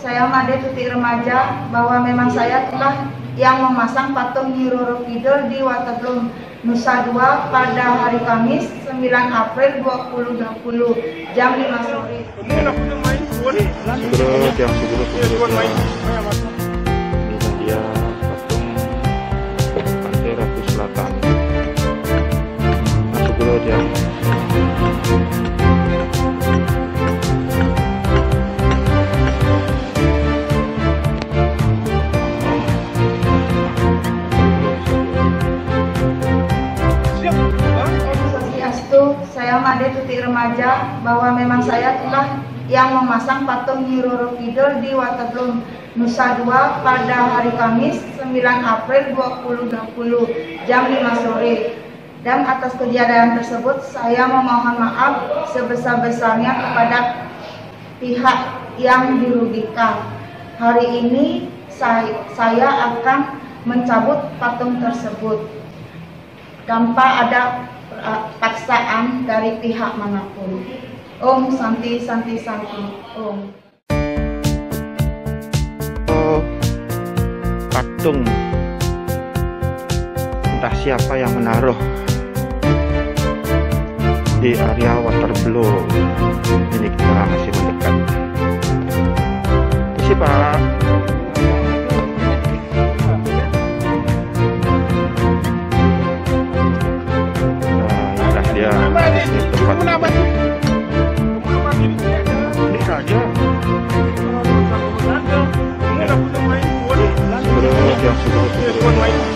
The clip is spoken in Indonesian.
saya Made Tutik Remaja bahwa memang saya telah yang memasang patung Nyi Roro Kidul di Waterblom Nusa Dua pada hari Kamis 9 April 2020 jam 5 sore. Ini dia patung Pantai Ratu Selatan. Masuk dulu dia. Saya Made Tutik Remaja bahwa memang saya telah yang memasang patung Nyi Roro Kidul di Waterblom Nusa Dua pada hari Kamis 9 April 2020 jam 5 sore. Dan atas kejadian tersebut saya memohon maaf sebesar-besarnya kepada pihak yang dirugikan. Hari ini saya akan mencabut patung tersebut tanpa ada paksaan dari pihak manapun. Om Santi Santi Santi Om. Patung entah siapa yang menaruh di area Waterblom. Ini kita masih mendekat. Isi Pak. Dia tempat ini saja sebelum